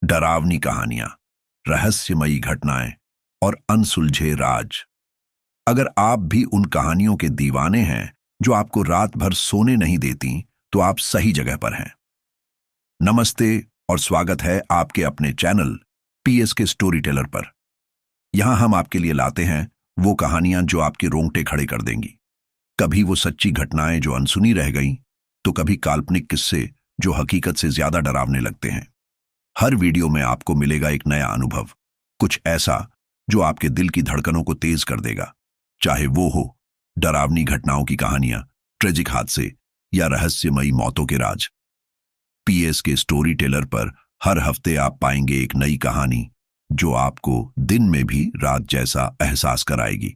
डरावनी कहानियां, रहस्यमयी घटनाएं और अनसुलझे राज। अगर आप भी उन कहानियों के दीवाने हैं जो आपको रात भर सोने नहीं देती, तो आप सही जगह पर हैं। नमस्ते और स्वागत है आपके अपने चैनल पीएस के स्टोरी टेलर पर। यहां हम आपके लिए लाते हैं वो कहानियां जो आपके रोंगटे खड़े कर देंगी। कभी वो सच्ची घटनाएं जो अनसुनी रह गईं, तो कभी काल्पनिक किस्से जो हकीकत से ज्यादा डरावने लगते हैं। हर वीडियो में आपको मिलेगा एक नया अनुभव, कुछ ऐसा जो आपके दिल की धड़कनों को तेज कर देगा। चाहे वो हो डरावनी घटनाओं की कहानियां, ट्रेजिक हादसे या रहस्यमयी मौतों के राज। पीएस के स्टोरी टेलर पर हर हफ्ते आप पाएंगे एक नई कहानी जो आपको दिन में भी रात जैसा एहसास कराएगी।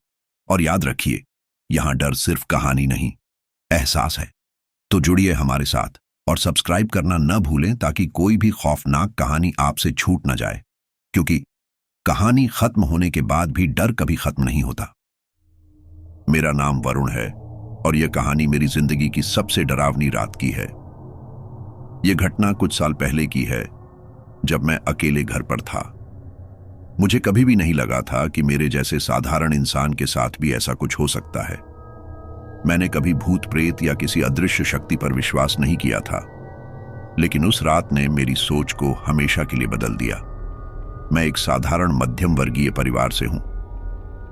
और याद रखिए, यहां डर सिर्फ कहानी नहीं, एहसास है। तो जुड़िए हमारे साथ और सब्सक्राइब करना न भूलें, ताकि कोई भी खौफनाक कहानी आपसे छूट न जाए, क्योंकि कहानी खत्म होने के बाद भी डर कभी खत्म नहीं होता। मेरा नाम वरुण है और यह कहानी मेरी जिंदगी की सबसे डरावनी रात की है। यह घटना कुछ साल पहले की है, जब मैं अकेले घर पर था। मुझे कभी भी नहीं लगा था कि मेरे जैसे साधारण इंसान के साथ भी ऐसा कुछ हो सकता है। मैंने कभी भूत प्रेत या किसी अदृश्य शक्ति पर विश्वास नहीं किया था, लेकिन उस रात ने मेरी सोच को हमेशा के लिए बदल दिया। मैं एक साधारण मध्यम वर्गीय परिवार से हूं।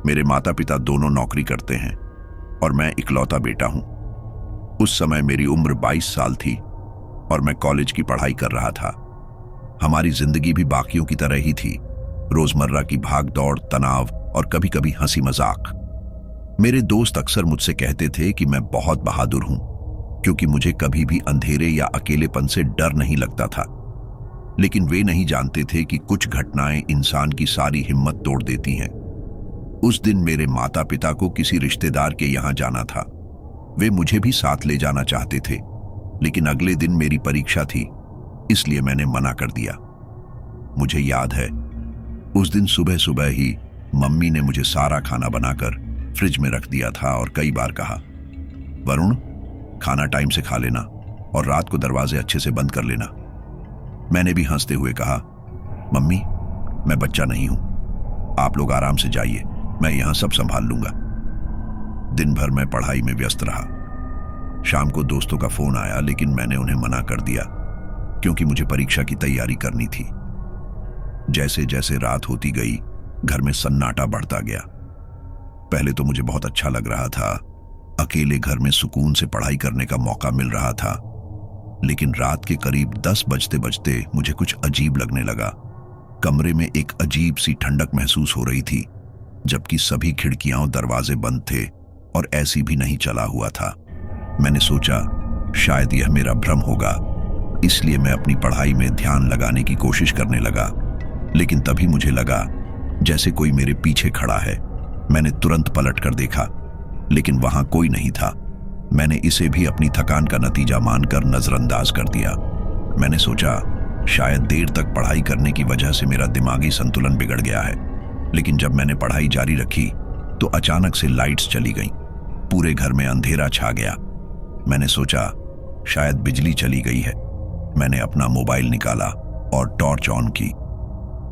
मेरे माता पिता दोनों नौकरी करते हैं और मैं इकलौता बेटा हूं। उस समय मेरी उम्र 22 साल थी और मैं कॉलेज की पढ़ाई कर रहा था। हमारी जिंदगी भी बाकियों की तरह ही थी, रोजमर्रा की भाग दौड़, तनाव और कभी कभी हंसी मजाक। मेरे दोस्त अक्सर मुझसे कहते थे कि मैं बहुत बहादुर हूं, क्योंकि मुझे कभी भी अंधेरे या अकेलेपन से डर नहीं लगता था। लेकिन वे नहीं जानते थे कि कुछ घटनाएं इंसान की सारी हिम्मत तोड़ देती हैं। उस दिन मेरे माता पिता को किसी रिश्तेदार के यहां जाना था। वे मुझे भी साथ ले जाना चाहते थे, लेकिन अगले दिन मेरी परीक्षा थी, इसलिए मैंने मना कर दिया। मुझे याद है, उस दिन सुबह सुबह ही मम्मी ने मुझे सारा खाना बनाकर फ्रिज में रख दिया था और कई बार कहा, वरुण, खाना टाइम से खा लेना और रात को दरवाजे अच्छे से बंद कर लेना। मैंने भी हंसते हुए कहा, मम्मी, मैं बच्चा नहीं हूं, आप लोग आराम से जाइए, मैं यहां सब संभाल लूंगा। दिन भर मैं पढ़ाई में व्यस्त रहा। शाम को दोस्तों का फोन आया, लेकिन मैंने उन्हें मना कर दिया, क्योंकि मुझे परीक्षा की तैयारी करनी थी। जैसे जैसे रात होती गई, घर में सन्नाटा बढ़ता गया। पहले तो मुझे बहुत अच्छा लग रहा था, अकेले घर में सुकून से पढ़ाई करने का मौका मिल रहा था। लेकिन रात के करीब 10 बजते बजते मुझे कुछ अजीब लगने लगा। कमरे में एक अजीब सी ठंडक महसूस हो रही थी, जबकि सभी खिड़कियां और दरवाजे बंद थे और एसी भी नहीं चला हुआ था। मैंने सोचा, शायद यह मेरा भ्रम होगा, इसलिए मैं अपनी पढ़ाई में ध्यान लगाने की कोशिश करने लगा। लेकिन तभी मुझे लगा जैसे कोई मेरे पीछे खड़ा है। मैंने तुरंत पलट कर देखा, लेकिन वहां कोई नहीं था। मैंने इसे भी अपनी थकान का नतीजा मानकर नजरअंदाज कर दिया। मैंने सोचा, शायद देर तक पढ़ाई करने की वजह से मेरा दिमागी संतुलन बिगड़ गया है। लेकिन जब मैंने पढ़ाई जारी रखी, तो अचानक से लाइट्स चली गईं। पूरे घर में अंधेरा छा गया। मैंने सोचा, शायद बिजली चली गई है। मैंने अपना मोबाइल निकाला और टॉर्च ऑन की।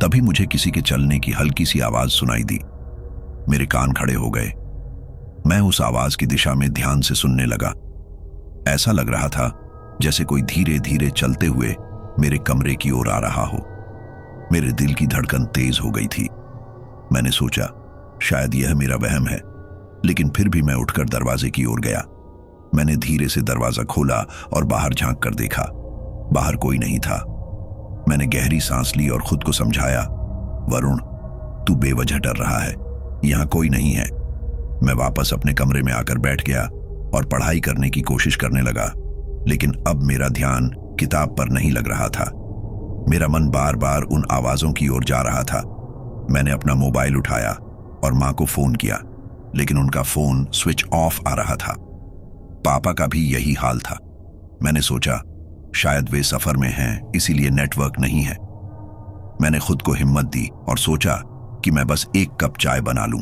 तभी मुझे किसी के चलने की हल्की सी आवाज सुनाई दी। मेरे कान खड़े हो गए। मैं उस आवाज की दिशा में ध्यान से सुनने लगा। ऐसा लग रहा था जैसे कोई धीरे धीरे चलते हुए मेरे कमरे की ओर आ रहा हो। मेरे दिल की धड़कन तेज हो गई थी। मैंने सोचा, शायद यह मेरा वहम है, लेकिन फिर भी मैं उठकर दरवाजे की ओर गया। मैंने धीरे से दरवाजा खोला और बाहर झांक कर देखा। बाहर कोई नहीं था। मैंने गहरी सांस ली और खुद को समझाया, वरुण, तू बेवजह डर रहा है, यहां कोई नहीं है। मैं वापस अपने कमरे में आकर बैठ गया और पढ़ाई करने की कोशिश करने लगा। लेकिन अब मेरा ध्यान किताब पर नहीं लग रहा था। मेरा मन बार बार उन आवाजों की ओर जा रहा था। मैंने अपना मोबाइल उठाया और मां को फोन किया, लेकिन उनका फोन स्विच ऑफ आ रहा था। पापा का भी यही हाल था। मैंने सोचा, शायद वे सफर में हैं, इसीलिए नेटवर्क नहीं है। मैंने खुद को हिम्मत दी और सोचा कि मैं बस एक कप चाय बना लूं।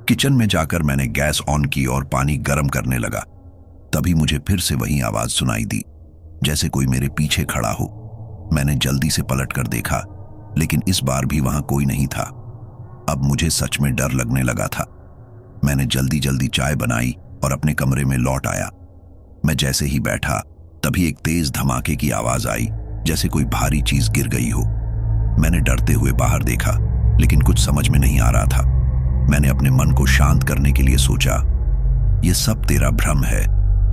किचन में जाकर मैंने गैस ऑन की और पानी गर्म करने लगा। तभी मुझे फिर से वही आवाज सुनाई दी, जैसे कोई मेरे पीछे खड़ा हो। मैंने जल्दी से पलट कर देखा, लेकिन इस बार भी वहां कोई नहीं था। अब मुझे सच में डर लगने लगा था। मैंने जल्दी जल्दी चाय बनाई और अपने कमरे में लौट आया। मैं जैसे ही बैठा तभी एक तेज धमाके की आवाज आई, जैसे कोई भारी चीज गिर गई हो। मैंने डरते हुए बाहर देखा, लेकिन कुछ समझ में नहीं आ रहा था। मैंने अपने मन को शांत करने के लिए सोचा, यह सब तेरा भ्रम है,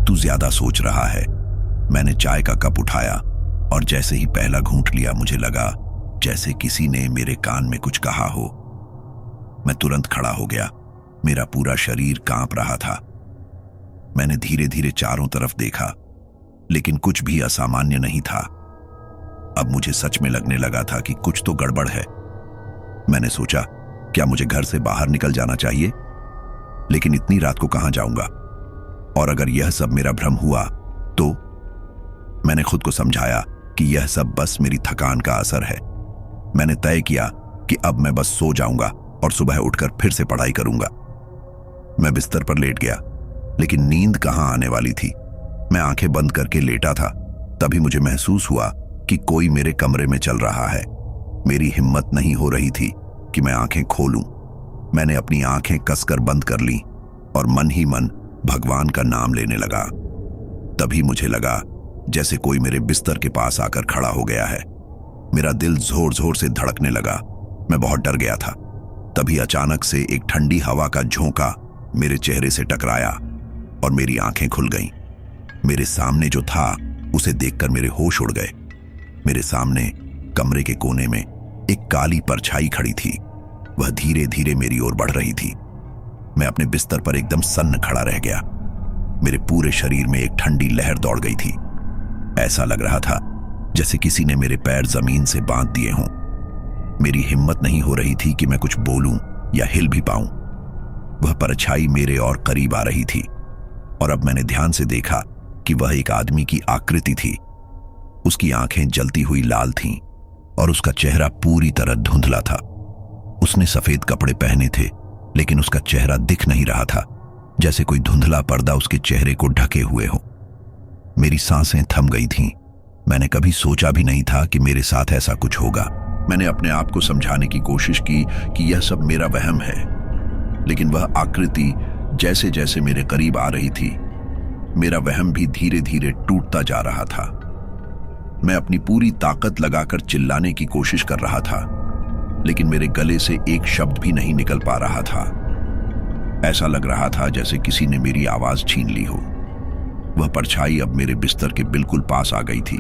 तू ज्यादा सोच रहा है। मैंने चाय का कप उठाया और जैसे ही पहला घूंट लिया, मुझे लगा जैसे किसी ने मेरे कान में कुछ कहा हो। मैं तुरंत खड़ा हो गया, मेरा पूरा शरीर कांप रहा था। मैंने धीरे धीरे चारों तरफ देखा, लेकिन कुछ भी असामान्य नहीं था। अब मुझे सच में लगने लगा था कि कुछ तो गड़बड़ है। मैंने सोचा, क्या मुझे घर से बाहर निकल जाना चाहिए? लेकिन इतनी रात को कहां जाऊंगा? और अगर यह सब मेरा भ्रम हुआ तो? मैंने खुद को समझाया कि यह सब बस मेरी थकान का असर है। मैंने तय किया कि अब मैं बस सो जाऊंगा और सुबह उठकर फिर से पढ़ाई करूंगा। मैं बिस्तर पर लेट गया, लेकिन नींद कहां आने वाली थी। मैं आंखें बंद करके लेटा था, तभी मुझे महसूस हुआ कि कोई मेरे कमरे में चल रहा है। मेरी हिम्मत नहीं हो रही थी कि मैं आंखें खोलूं। मैंने अपनी आंखें कसकर बंद कर लीं और मन ही मन भगवान का नाम लेने लगा। तभी मुझे लगा जैसे कोई मेरे बिस्तर के पास आकर खड़ा हो गया है। मेरा दिल जोर जोर से धड़कने लगा। मैं बहुत डर गया था। तभी अचानक से एक ठंडी हवा का झोंका मेरे चेहरे से टकराया और मेरी आंखें खुल गईं। मेरे सामने जो था उसे देखकर मेरे होश उड़ गए। मेरे सामने कमरे के कोने में एक काली परछाई खड़ी थी। वह धीरे धीरे मेरी ओर बढ़ रही थी। मैं अपने बिस्तर पर एकदम सन्न खड़ा रह गया। मेरे पूरे शरीर में एक ठंडी लहर दौड़ गई थी। ऐसा लग रहा था जैसे किसी ने मेरे पैर जमीन से बांध दिए हों। मेरी हिम्मत नहीं हो रही थी कि मैं कुछ बोलूं या हिल भी पाऊं। वह परछाई मेरे और करीब आ रही थी और अब मैंने ध्यान से देखा कि वह एक आदमी की आकृति थी। उसकी आंखें जलती हुई लाल थीं और उसका चेहरा पूरी तरह धुंधला था। उसने सफेद कपड़े पहने थे, लेकिन उसका चेहरा दिख नहीं रहा था, जैसे कोई धुंधला पर्दा उसके चेहरे को ढके हुए हो। मेरी सांसें थम गई थीं। मैंने कभी सोचा भी नहीं था कि मेरे साथ ऐसा कुछ होगा। मैंने अपने आप को समझाने की कोशिश की कि यह सब मेरा वहम है, लेकिन वह आकृति जैसे जैसे मेरे करीब आ रही थी, मेरा वहम भी धीरे धीरे टूटता जा रहा था। मैं अपनी पूरी ताकत लगाकर चिल्लाने की कोशिश कर रहा था, लेकिन मेरे गले से एक शब्द भी नहीं निकल पा रहा था। ऐसा लग रहा था जैसे किसी ने मेरी आवाज छीन ली हो। वह परछाई अब मेरे बिस्तर के बिल्कुल पास आ गई थी।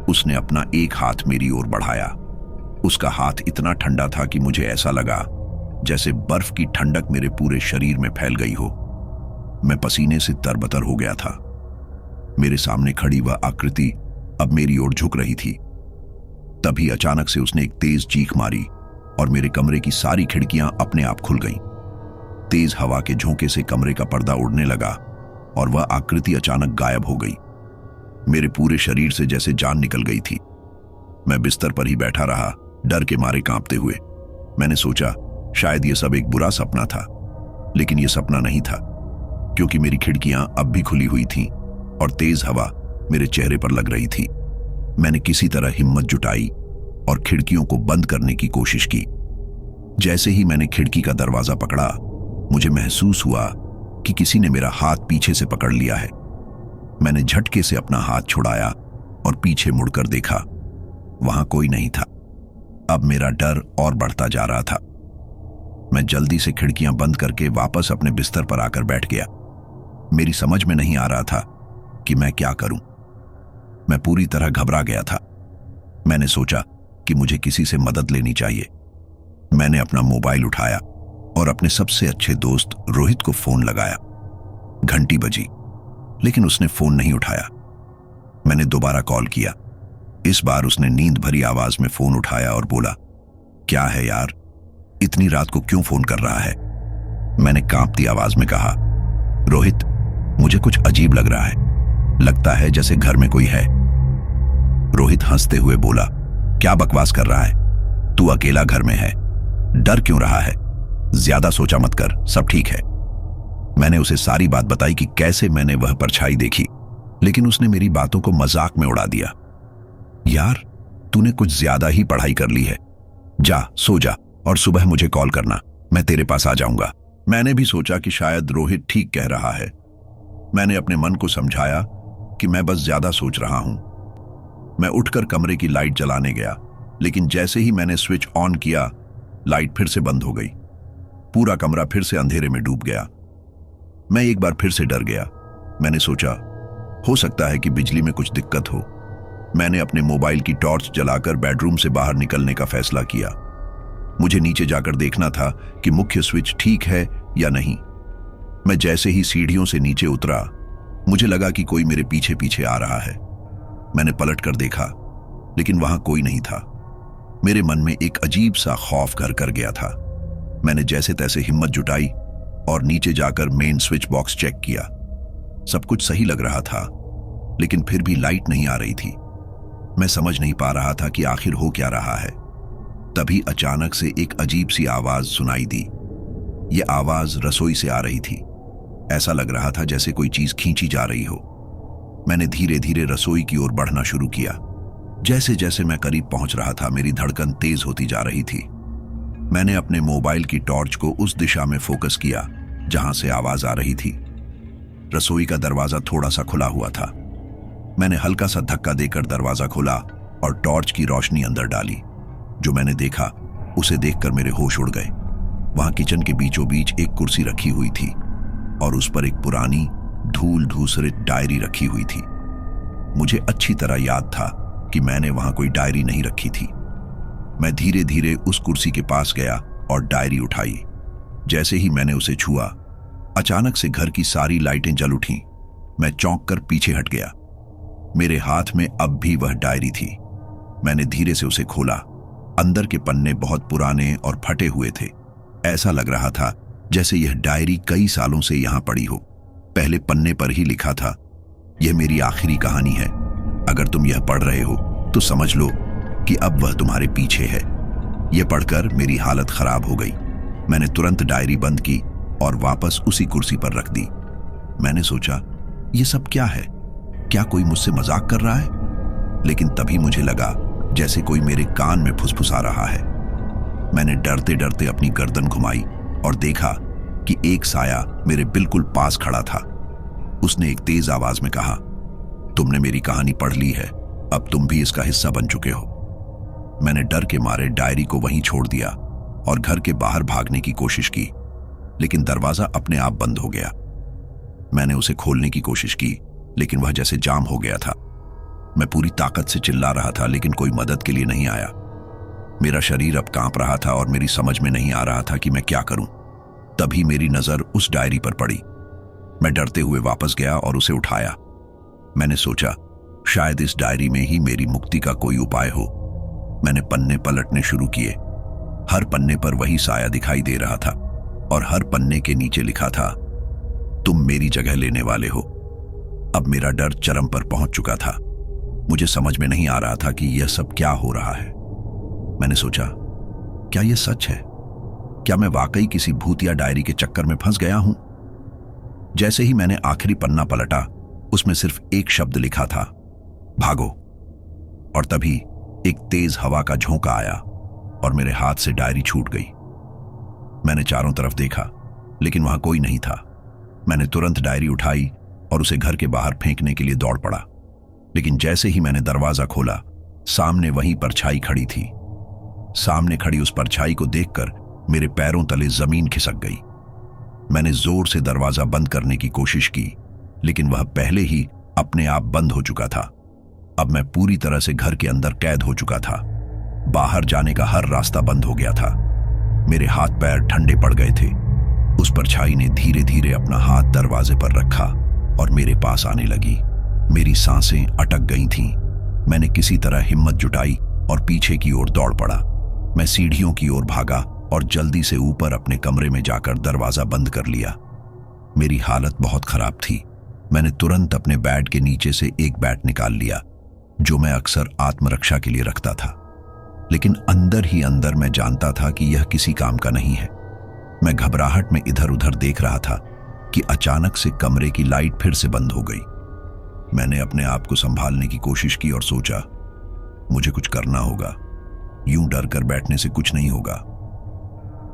उसने अपना एक हाथ मेरी ओर बढ़ाया। उसका हाथ इतना ठंडा था कि मुझे ऐसा लगा जैसे बर्फ की ठंडक मेरे पूरे शरीर में फैल गई हो। मैं पसीने से तरबतर हो गया था। मेरे सामने खड़ी वह आकृति अब मेरी ओर झुक रही थी। तभी अचानक से उसने एक तेज चीख मारी और मेरे कमरे की सारी खिड़कियां अपने आप खुल गईं। तेज हवा के झोंके से कमरे का पर्दा उड़ने लगा और वह आकृति अचानक गायब हो गई। मेरे पूरे शरीर से जैसे जान निकल गई थी। मैं बिस्तर पर ही बैठा रहा, डर के मारे कांपते हुए। मैंने सोचा शायद यह सब एक बुरा सपना था, लेकिन यह सपना नहीं था, क्योंकि मेरी खिड़कियां अब भी खुली हुई थीं और तेज हवा मेरे चेहरे पर लग रही थी। मैंने किसी तरह हिम्मत जुटाई और खिड़कियों को बंद करने की कोशिश की। जैसे ही मैंने खिड़की का दरवाजा पकड़ा, मुझे महसूस हुआ कि किसी ने मेरा हाथ पीछे से पकड़ लिया है। मैंने झटके से अपना हाथ छुड़ाया और पीछे मुड़कर देखा। वहां कोई नहीं था। अब मेरा डर और बढ़ता जा रहा था। मैं जल्दी से खिड़कियां बंद करके वापस अपने बिस्तर पर आकर बैठ गया। मेरी समझ में नहीं आ रहा था कि मैं क्या करूं। मैं पूरी तरह घबरा गया था। मैंने सोचा कि मुझे किसी से मदद लेनी चाहिए। मैंने अपना मोबाइल उठाया और अपने सबसे अच्छे दोस्त रोहित को फोन लगाया। घंटी बजी, लेकिन उसने फोन नहीं उठाया। मैंने दोबारा कॉल किया। इस बार उसने नींद भरी आवाज में फोन उठाया और बोला, क्या है यार, इतनी रात को क्यों फोन कर रहा है? मैंने कांपती आवाज में कहा, रोहित, मुझे कुछ अजीब लग रहा है। लगता है जैसे घर में कोई है। रोहित हंसते हुए बोला, क्या बकवास कर रहा है? तू अकेला घर में है, डर क्यों रहा है? ज्यादा सोचा मत कर, सब ठीक है। मैंने उसे सारी बात बताई कि कैसे मैंने वह परछाई देखी, लेकिन उसने मेरी बातों को मजाक में उड़ा दिया। यार, तूने कुछ ज्यादा ही पढ़ाई कर ली है। जा सो जा और सुबह मुझे कॉल करना, मैं तेरे पास आ जाऊंगा। मैंने भी सोचा कि शायद रोहित ठीक कह रहा है। मैंने अपने मन को समझाया कि मैं बस ज्यादा सोच रहा हूं। मैं उठकर कमरे की लाइट जलाने गया, लेकिन जैसे ही मैंने स्विच ऑन किया, लाइट फिर से बंद हो गई। पूरा कमरा फिर से अंधेरे में डूब गया। मैं एक बार फिर से डर गया। मैंने सोचा, हो सकता है कि बिजली में कुछ दिक्कत हो। मैंने अपने मोबाइल की टॉर्च जलाकर बेडरूम से बाहर निकलने का फैसला किया। मुझे नीचे जाकर देखना था कि मुख्य स्विच ठीक है या नहीं। मैं जैसे ही सीढ़ियों से नीचे उतरा, मुझे लगा कि कोई मेरे पीछे पीछे आ रहा है। मैंने पलट कर देखा, लेकिन वहां कोई नहीं था। मेरे मन में एक अजीब सा खौफ घर कर गया था। मैंने जैसे तैसे हिम्मत जुटाई और नीचे जाकर मेन स्विच बॉक्स चेक किया। सब कुछ सही लग रहा था, लेकिन फिर भी लाइट नहीं आ रही थी। मैं समझ नहीं पा रहा था कि आखिर हो क्या रहा है। तभी अचानक से एक अजीब सी आवाज सुनाई दी। यह आवाज रसोई से आ रही थी। ऐसा लग रहा था जैसे कोई चीज खींची जा रही हो। मैंने धीरे धीरे रसोई की ओर बढ़ना शुरू किया। जैसे जैसे मैं करीब पहुंच रहा था, मेरी धड़कन तेज होती जा रही थी। मैंने अपने मोबाइल की टॉर्च को उस दिशा में फोकस किया जहां से आवाज आ रही थी। रसोई का दरवाजा थोड़ा सा खुला हुआ था। मैंने हल्का सा धक्का देकर दरवाजा खोला और टॉर्च की रोशनी अंदर डाली। जो मैंने देखा, उसे देखकर मेरे होश उड़ गए। वहां किचन के बीचों बीच एक कुर्सी रखी हुई थी और उस पर एक पुरानी धूल धूसरित डायरी रखी हुई थी। मुझे अच्छी तरह याद था कि मैंने वहां कोई डायरी नहीं रखी थी। मैं धीरे धीरे उस कुर्सी के पास गया और डायरी उठाई। जैसे ही मैंने उसे छुआ, अचानक से घर की सारी लाइटें जल उठीं। मैं चौंक कर पीछे हट गया। मेरे हाथ में अब भी वह डायरी थी। मैंने धीरे से उसे खोला। अंदर के पन्ने बहुत पुराने और फटे हुए थे। ऐसा लग रहा था जैसे यह डायरी कई सालों से यहां पड़ी हो। पहले पन्ने पर ही लिखा था, यह मेरी आखिरी कहानी है। अगर तुम यह पढ़ रहे हो तो समझ लो कि अब वह तुम्हारे पीछे है। यह पढ़कर मेरी हालत खराब हो गई। मैंने तुरंत डायरी बंद की और वापस उसी कुर्सी पर रख दी। मैंने सोचा, यह सब क्या है? क्या कोई मुझसे मजाक कर रहा है? लेकिन तभी मुझे लगा जैसे कोई मेरे कान में फुसफुसा रहा है। मैंने डरते डरते अपनी गर्दन घुमाई और देखा कि एक साया मेरे बिल्कुल पास खड़ा था। उसने एक तेज आवाज में कहा, तुमने मेरी कहानी पढ़ ली है, अब तुम भी इसका हिस्सा बन चुके हो। मैंने डर के मारे डायरी को वहीं छोड़ दिया और घर के बाहर भागने की कोशिश की, लेकिन दरवाजा अपने आप बंद हो गया। मैंने उसे खोलने की कोशिश की, लेकिन वह जैसे जाम हो गया था। मैं पूरी ताकत से चिल्ला रहा था, लेकिन कोई मदद के लिए नहीं आया। मेरा शरीर अब कांप रहा था और मेरी समझ में नहीं आ रहा था कि मैं क्या करूं। तभी मेरी नजर उस डायरी पर पड़ी। मैं डरते हुए वापस गया और उसे उठाया। मैंने सोचा, शायद इस डायरी में ही मेरी मुक्ति का कोई उपाय हो। मैंने पन्ने पलटने शुरू किए। हर पन्ने पर वही साया दिखाई दे रहा था और हर पन्ने के नीचे लिखा था, तुम मेरी जगह लेने वाले हो। अब मेरा डर चरम पर पहुंच चुका था। मुझे समझ में नहीं आ रहा था कि यह सब क्या हो रहा है। मैंने सोचा, क्या यह सच है? क्या मैं वाकई किसी भूतिया डायरी के चक्कर में फंस गया हूं? जैसे ही मैंने आखिरी पन्ना पलटा, उसमें सिर्फ एक शब्द लिखा था, भागो। और तभी एक तेज हवा का झोंका आया और मेरे हाथ से डायरी छूट गई। मैंने चारों तरफ देखा, लेकिन वहां कोई नहीं था। मैंने तुरंत डायरी उठाई और उसे घर के बाहर फेंकने के लिए दौड़ पड़ा। लेकिन जैसे ही मैंने दरवाजा खोला, सामने वही परछाई खड़ी थी। सामने खड़ी उस परछाई को देखकर मेरे पैरों तले जमीन खिसक गई। मैंने जोर से दरवाजा बंद करने की कोशिश की, लेकिन वह पहले ही अपने आप बंद हो चुका था। अब मैं पूरी तरह से घर के अंदर कैद हो चुका था। बाहर जाने का हर रास्ता बंद हो गया था। मेरे हाथ पैर ठंडे पड़ गए थे। उस परछाई ने धीरे धीरे अपना हाथ दरवाजे पर रखा और मेरे पास आने लगी। मेरी सांसें अटक गई थीं। मैंने किसी तरह हिम्मत जुटाई और पीछे की ओर दौड़ पड़ा। मैं सीढ़ियों की ओर भागा और जल्दी से ऊपर अपने कमरे में जाकर दरवाजा बंद कर लिया। मेरी हालत बहुत खराब थी। मैंने तुरंत अपने बेड के नीचे से एक बैट निकाल लिया, जो मैं अक्सर आत्मरक्षा के लिए रखता था। लेकिन अंदर ही अंदर मैं जानता था कि यह किसी काम का नहीं है। मैं घबराहट में इधर उधर देख रहा था कि अचानक से कमरे की लाइट फिर से बंद हो गई। मैंने अपने आप को संभालने की कोशिश की और सोचा, मुझे कुछ करना होगा, यूं डर कर बैठने से कुछ नहीं होगा।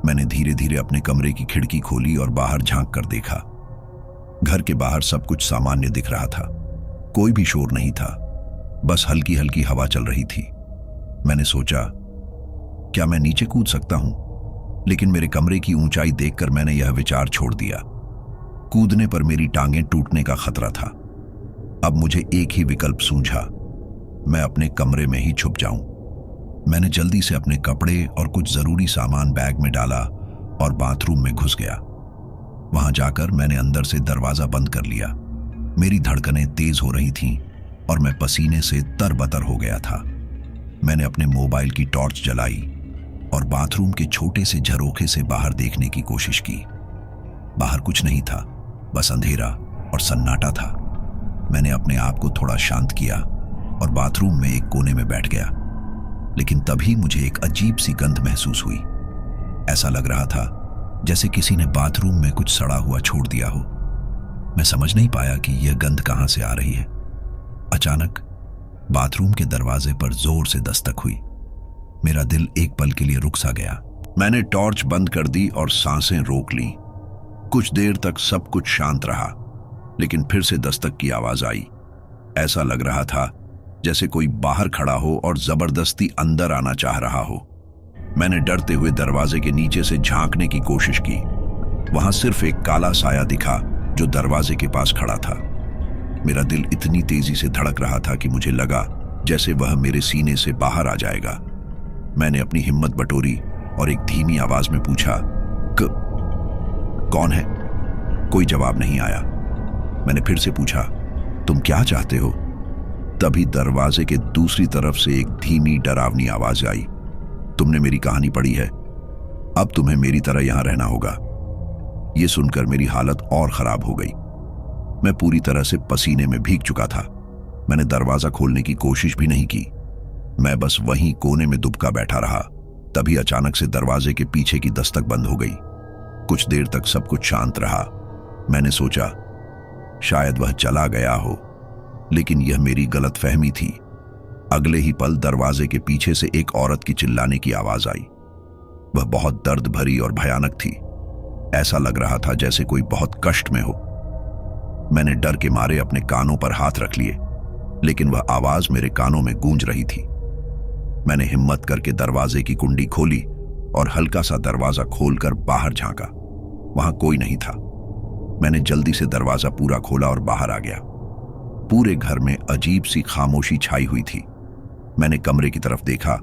मैंने धीरे धीरे अपने कमरे की खिड़की खोली और बाहर झांक कर देखा। घर के बाहर सब कुछ सामान्य दिख रहा था, कोई भी शोर नहीं था, बस हल्की हल्की हवा चल रही थी। मैंने सोचा, क्या मैं नीचे कूद सकता हूं? लेकिन मेरे कमरे की ऊंचाई देखकर मैंने यह विचार छोड़ दिया। कूदने पर मेरी टांगें टूटने का खतरा था। अब मुझे एक ही विकल्प सूझा, मैं अपने कमरे में ही छुप जाऊं। मैंने जल्दी से अपने कपड़े और कुछ जरूरी सामान बैग में डाला और बाथरूम में घुस गया। वहां जाकर मैंने अंदर से दरवाजा बंद कर लिया। मेरी धड़कनें तेज हो रही थीं और मैं पसीने से तरबतर हो गया था। मैंने अपने मोबाइल की टॉर्च जलाई और बाथरूम के छोटे से झरोखे से बाहर देखने की कोशिश की। बाहर कुछ नहीं था, बस अंधेरा और सन्नाटा था। मैंने अपने आप को थोड़ा शांत किया और बाथरूम में एक कोने में बैठ गया। लेकिन तभी मुझे एक अजीब सी गंध महसूस हुई। ऐसा लग रहा था जैसे किसी ने बाथरूम में कुछ सड़ा हुआ छोड़ दिया हो। मैं समझ नहीं पाया कि यह गंध कहां से आ रही है। अचानक बाथरूम के दरवाजे पर जोर से दस्तक हुई। मेरा दिल एक पल के लिए रुक सा गया। मैंने टॉर्च बंद कर दी और सांसें रोक ली। कुछ देर तक सब कुछ शांत रहा, लेकिन फिर से दस्तक की आवाज आई। ऐसा लग रहा था जैसे कोई बाहर खड़ा हो और जबरदस्ती अंदर आना चाह रहा हो। मैंने डरते हुए दरवाजे के नीचे से झांकने की कोशिश की। वहां सिर्फ एक काला साया दिखा जो दरवाजे के पास खड़ा था। मेरा दिल इतनी तेजी से धड़क रहा था कि मुझे लगा जैसे वह मेरे सीने से बाहर आ जाएगा। मैंने अपनी हिम्मत बटोरी और एक धीमी आवाज में पूछा, कौन है? कोई जवाब नहीं आया। मैंने फिर से पूछा, तुम क्या चाहते हो? तभी दरवाजे के दूसरी तरफ से एक धीमी डरावनी आवाज आई, तुमने मेरी कहानी पढ़ी है, अब तुम्हें मेरी तरह यहां रहना होगा। यह सुनकर मेरी हालत और खराब हो गई। मैं पूरी तरह से पसीने में भीग चुका था। मैंने दरवाजा खोलने की कोशिश भी नहीं की। मैं बस वहीं कोने में दुबका बैठा रहा। तभी अचानक से दरवाजे के पीछे की दस्तक बंद हो गई। कुछ देर तक सब कुछ शांत रहा। मैंने सोचा शायद वह चला गया हो, लेकिन यह मेरी गलतफहमी थी। अगले ही पल दरवाजे के पीछे से एक औरत की चिल्लाने की आवाज आई। वह बहुत दर्द भरी और भयानक थी। ऐसा लग रहा था जैसे कोई बहुत कष्ट में हो। मैंने डर के मारे अपने कानों पर हाथ रख लिए, लेकिन वह आवाज मेरे कानों में गूंज रही थी। मैंने हिम्मत करके दरवाजे की कुंडी खोली और हल्का सा दरवाजा खोलकर बाहर झांका। वहां कोई नहीं था। मैंने जल्दी से दरवाजा पूरा खोला और बाहर आ गया। पूरे घर में अजीब सी खामोशी छाई हुई थी। मैंने कमरे की तरफ देखा,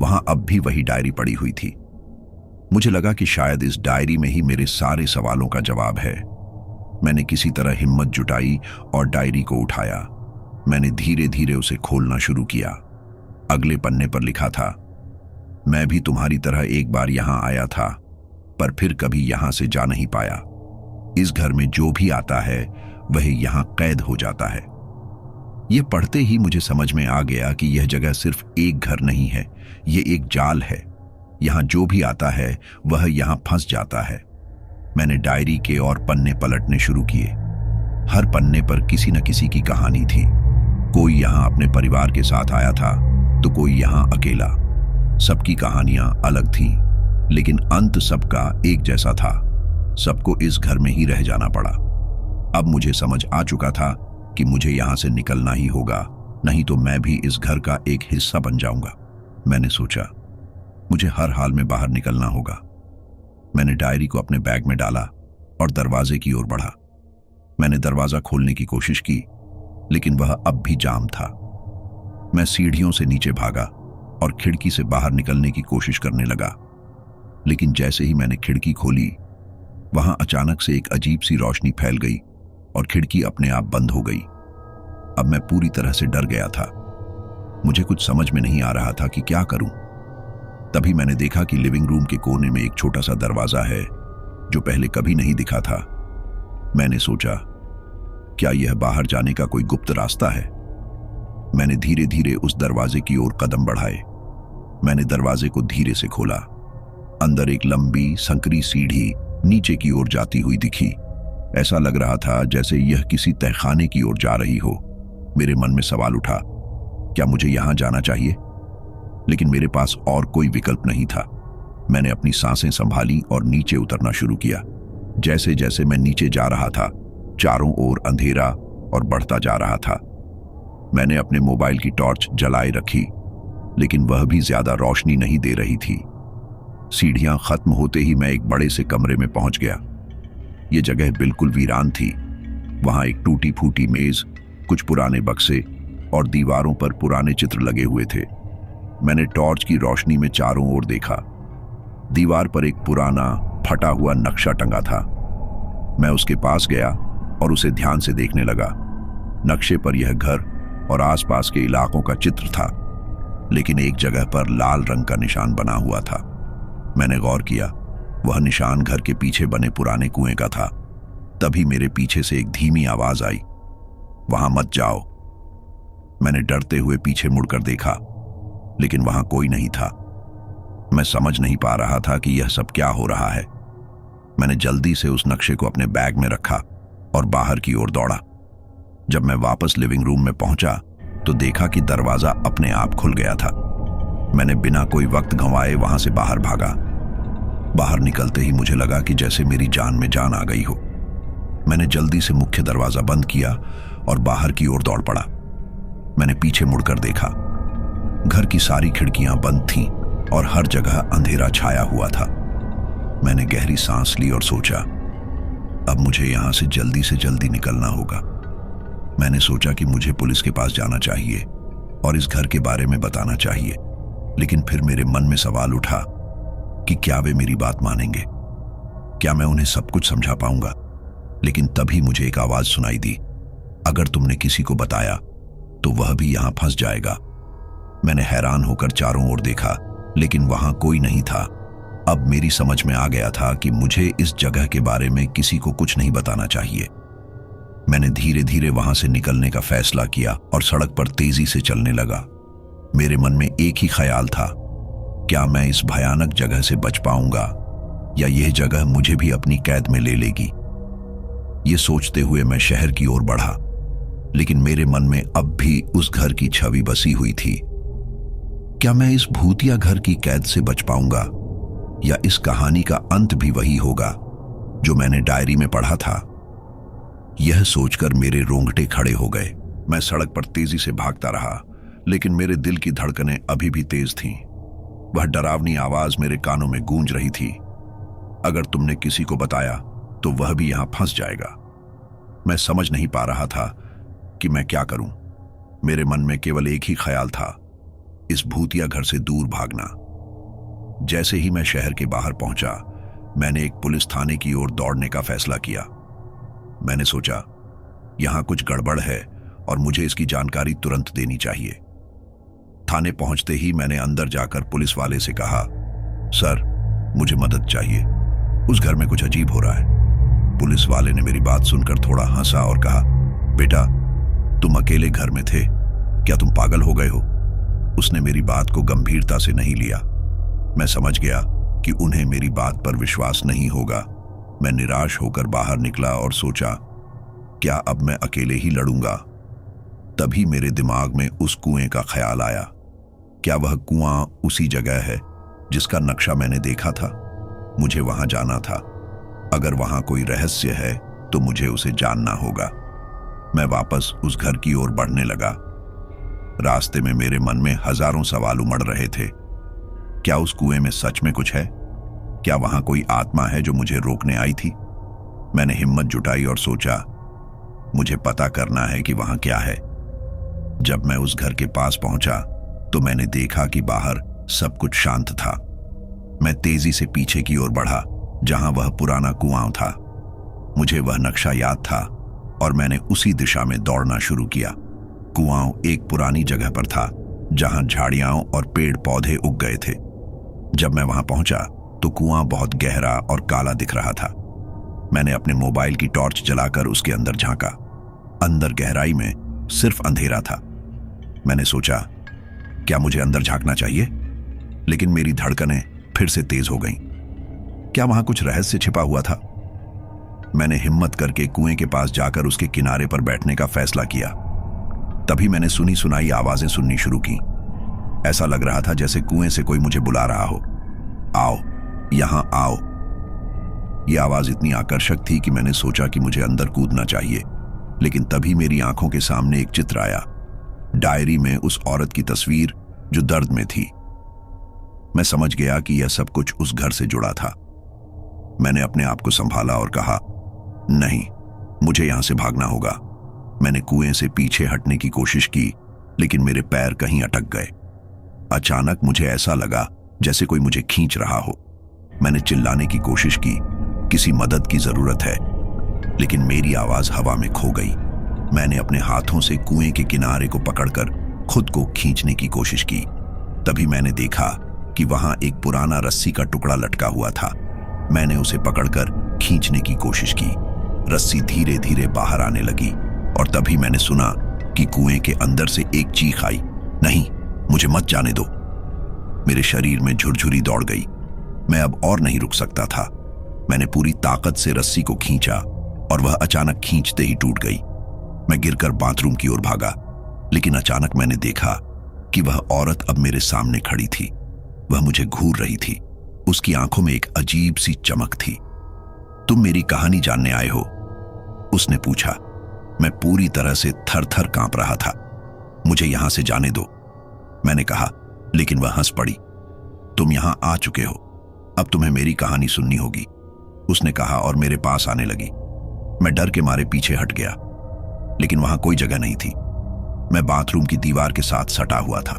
वहां अब भी वही डायरी पड़ी हुई थी। मुझे लगा कि शायद इस डायरी में ही मेरे सारे सवालों का जवाब है। मैंने किसी तरह हिम्मत जुटाई और डायरी को उठाया। मैंने धीरे धीरे उसे खोलना शुरू किया। अगले पन्ने पर लिखा था, मैं भी तुम्हारी तरह एक बार यहां आया था, पर फिर कभी यहां से जा नहीं पाया। इस घर में जो भी आता है वह यहां कैद हो जाता है। यह पढ़ते ही मुझे समझ में आ गया कि यह जगह सिर्फ एक घर नहीं है, यह एक जाल है। यहां जो भी आता है वह यहां फंस जाता है। मैंने डायरी के और पन्ने पलटने शुरू किए। हर पन्ने पर किसी न किसी की कहानी थी। कोई यहां अपने परिवार के साथ आया था तो कोई यहां अकेला। सबकी कहानियां अलग थीं, लेकिन अंत सबका एक जैसा था। सबको इस घर में ही रह जाना पड़ा। अब मुझे समझ आ चुका था कि मुझे यहां से निकलना ही होगा, नहीं तो मैं भी इस घर का एक हिस्सा बन जाऊंगा। मैंने सोचा मुझे हर हाल में बाहर निकलना होगा। मैंने डायरी को अपने बैग में डाला और दरवाजे की ओर बढ़ा। मैंने दरवाजा खोलने की कोशिश की, लेकिन वह अब भी जाम था। मैं सीढ़ियों से नीचे भागा और खिड़की से बाहर निकलने की कोशिश करने लगा, लेकिन जैसे ही मैंने खिड़की खोली, वहां अचानक से एक अजीब सी रोशनी फैल गई और खिड़की अपने आप बंद हो गई। अब मैं पूरी तरह से डर गया था। मुझे कुछ समझ में नहीं आ रहा था कि क्या करूं। तभी मैंने देखा कि लिविंग रूम के कोने में एक छोटा सा दरवाजा है जो पहले कभी नहीं दिखा था। मैंने सोचा, क्या यह बाहर जाने का कोई गुप्त रास्ता है? मैंने धीरे धीरे उस दरवाजे की ओर कदम बढ़ाए। मैंने दरवाजे को धीरे से खोला। अंदर एक लंबी संकरी सीढ़ी नीचे की ओर जाती हुई दिखी। ऐसा लग रहा था जैसे यह किसी तहखाने की ओर जा रही हो। मेरे मन में सवाल उठा, क्या मुझे यहां जाना चाहिए लेकिन मेरे पास और कोई विकल्प नहीं था। मैंने अपनी सांसें संभाली और नीचे उतरना शुरू किया। जैसे जैसे मैं नीचे जा रहा था, चारों ओर अंधेरा और बढ़ता जा रहा था। मैंने अपने मोबाइल की टॉर्च जलाए रखी, लेकिन वह भी ज्यादा रोशनी नहीं दे रही थी। सीढ़ियां खत्म होते ही मैं एक बड़े से कमरे में पहुंच गया। यह जगह बिल्कुल वीरान थी। वहां एक टूटी फूटी मेज, कुछ पुराने बक्से और दीवारों पर पुराने चित्र लगे हुए थे। मैंने टॉर्च की रोशनी में चारों ओर देखा। दीवार पर एक पुराना फटा हुआ नक्शा टंगा था। मैं उसके पास गया और उसे ध्यान से देखने लगा। नक्शे पर यह घर और आसपास के इलाकों का चित्र था, लेकिन एक जगह पर लाल रंग का निशान बना हुआ था। मैंने गौर किया, वह निशान घर के पीछे बने पुराने कुएं का था। तभी मेरे पीछे से एक धीमी आवाज आई, वहां मत जाओ। मैंने डरते हुए पीछे मुड़कर देखा, लेकिन वहां कोई नहीं था। मैं समझ नहीं पा रहा था कि यह सब क्या हो रहा है। मैंने जल्दी से उस नक्शे को अपने बैग में रखा और बाहर की ओर दौड़ा। जब मैं वापस लिविंग रूम में पहुंचा तो देखा कि दरवाजा अपने आप खुल गया था। मैंने बिना कोई वक्त गंवाए वहां से बाहर भागा। बाहर निकलते ही मुझे लगा कि जैसे मेरी जान में जान आ गई हो। मैंने जल्दी से मुख्य दरवाजा बंद किया और बाहर की ओर दौड़ पड़ा। मैंने पीछे मुड़कर देखा। घर की सारी खिड़कियां बंद थीं और हर जगह अंधेरा छाया हुआ था। मैंने गहरी सांस ली और सोचा, अब मुझे यहां से जल्दी निकलना होगा। मैंने सोचा कि मुझे पुलिस के पास जाना चाहिए और इस घर के बारे में बताना चाहिए, लेकिन फिर मेरे मन में सवाल उठा कि क्या वे मेरी बात मानेंगे, क्या मैं उन्हें सब कुछ समझा पाऊंगा। लेकिन तभी मुझे एक आवाज सुनाई दी, अगर तुमने किसी को बताया तो वह भी यहां फंस जाएगा। मैंने हैरान होकर चारों ओर देखा, लेकिन वहां कोई नहीं था। अब मेरी समझ में आ गया था कि मुझे इस जगह के बारे में किसी को कुछ नहीं बताना चाहिए। मैंने धीरे धीरे वहां से निकलने का फैसला किया और सड़क पर तेजी से चलने लगा। मेरे मन में एक ही ख्याल था, क्या मैं इस भयानक जगह से बच पाऊंगा या यह जगह मुझे भी अपनी कैद में ले लेगी। ये सोचते हुए मैं शहर की ओर बढ़ा, लेकिन मेरे मन में अब भी उस घर की छवि बसी हुई थी। क्या मैं इस भूतिया घर की कैद से बच पाऊंगा या इस कहानी का अंत भी वही होगा जो मैंने डायरी में पढ़ा था। यह सोचकर मेरे रोंगटे खड़े हो गए। मैं सड़क पर तेजी से भागता रहा, लेकिन मेरे दिल की धड़कनें अभी भी तेज थीं। वह डरावनी आवाज मेरे कानों में गूंज रही थी, अगर तुमने किसी को बताया तो वह भी यहां फंस जाएगा। मैं समझ नहीं पा रहा था कि मैं क्या करूं। मेरे मन में केवल एक ही ख्याल था, इस भूतिया घर से दूर भागना। जैसे ही मैं शहर के बाहर पहुंचा, मैंने एक पुलिस थाने की ओर दौड़ने का फैसला किया। मैंने सोचा, यहां कुछ गड़बड़ है और मुझे इसकी जानकारी तुरंत देनी चाहिए। थाने पहुंचते ही मैंने अंदर जाकर पुलिस वाले से कहा, सर, मुझे मदद चाहिए, उस घर में कुछ अजीब हो रहा है। पुलिस वाले ने मेरी बात सुनकर थोड़ा हंसा और कहा, बेटा, तुम अकेले घर में थे, क्या तुम पागल हो गए हो। उसने मेरी बात को गंभीरता से नहीं लिया। मैं समझ गया कि उन्हें मेरी बात पर विश्वास नहीं होगा। मैं निराश होकर बाहर निकला और सोचा, क्या अब मैं अकेले ही लड़ूंगा। तभी मेरे दिमाग में उस कुएं का ख्याल आया। क्या वह कुआं उसी जगह है जिसका नक्शा मैंने देखा था। मुझे वहां जाना था। अगर वहां कोई रहस्य है तो मुझे उसे जानना होगा। मैं वापस उस घर की ओर बढ़ने लगा। रास्ते में मेरे मन में हजारों सवाल उमड़ रहे थे। क्या उस कुएं में सच में कुछ है? क्या वहां कोई आत्मा है जो मुझे रोकने आई थी? मैंने हिम्मत जुटाई और सोचा, मुझे पता करना है कि वहां क्या है। जब मैं उस घर के पास पहुंचा तो मैंने देखा कि बाहर सब कुछ शांत था। मैं तेजी से पीछे की ओर बढ़ा जहां वह पुराना कुआं था। मुझे वह नक्शा याद था और मैंने उसी दिशा में दौड़ना शुरू किया। कुआं एक पुरानी जगह पर था जहां झाड़ियां और पेड़ पौधे उग गए थे। जब मैं वहां पहुंचा तो कुआं बहुत गहरा और काला दिख रहा था। मैंने अपने मोबाइल की टॉर्च जलाकर उसके अंदर झांका। अंदर गहराई में सिर्फ अंधेरा था। मैंने सोचा, क्या मुझे अंदर झांकना चाहिए? लेकिन मेरी धड़कनें फिर से तेज हो गईं। क्या वहां कुछ रहस्य छिपा हुआ था? मैंने हिम्मत करके कुएं के पास जाकर उसके किनारे पर बैठने का फैसला किया। तभी मैंने सुनी सुनाई आवाजें सुननी शुरू की। ऐसा लग रहा था जैसे कुएं से कोई मुझे बुला रहा हो। आओ, यहां आओ। यह आवाज इतनी आकर्षक थी कि मैंने सोचा कि मुझे अंदर कूदना चाहिए, लेकिन तभी मेरी आंखों के सामने एक चित्र आया। डायरी में उस औरत की तस्वीर जो दर्द में थी। मैं समझ गया कि यह सब कुछ उस घर से जुड़ा था। मैंने अपने आप को संभाला और कहा, नहीं, मुझे यहां से भागना होगा। मैंने कुएं से पीछे हटने की कोशिश की, लेकिन मेरे पैर कहीं अटक गए। अचानक मुझे ऐसा लगा जैसे कोई मुझे खींच रहा हो। मैंने चिल्लाने की कोशिश की, किसी मदद की जरूरत है, लेकिन मेरी आवाज हवा में खो गई। मैंने अपने हाथों से कुएं के किनारे को पकड़कर खुद को खींचने की कोशिश की। तभी मैंने देखा कि वहां एक पुराना रस्सी का टुकड़ा लटका हुआ था। मैंने उसे पकड़कर खींचने की कोशिश की। रस्सी धीरे धीरे बाहर आने लगी और तभी मैंने सुना कि कुएं के अंदर से एक चीख आई, नहीं, मुझे मत जाने दो। मेरे शरीर में झुरझुरी दौड़ गई। मैं अब और नहीं रुक सकता था। मैंने पूरी ताकत से रस्सी को खींचा और वह अचानक खींचते ही टूट गई। मैं गिरकर बाथरूम की ओर भागा, लेकिन अचानक मैंने देखा कि वह औरत अब मेरे सामने खड़ी थी। वह मुझे घूर रही थी। उसकी आंखों में एक अजीब सी चमक थी। तुम मेरी कहानी जानने आए हो? उसने पूछा। मैं पूरी तरह से थर थर कांप रहा था। मुझे यहां से जाने दो, मैंने कहा, लेकिन वह हंस पड़ी। तुम यहां आ चुके हो, अब तुम्हें मेरी कहानी सुननी होगी, उसने कहा और मेरे पास आने लगी। मैं डर के मारे पीछे हट गया, लेकिन वहां कोई जगह नहीं थी। मैं बाथरूम की दीवार के साथ सटा हुआ था।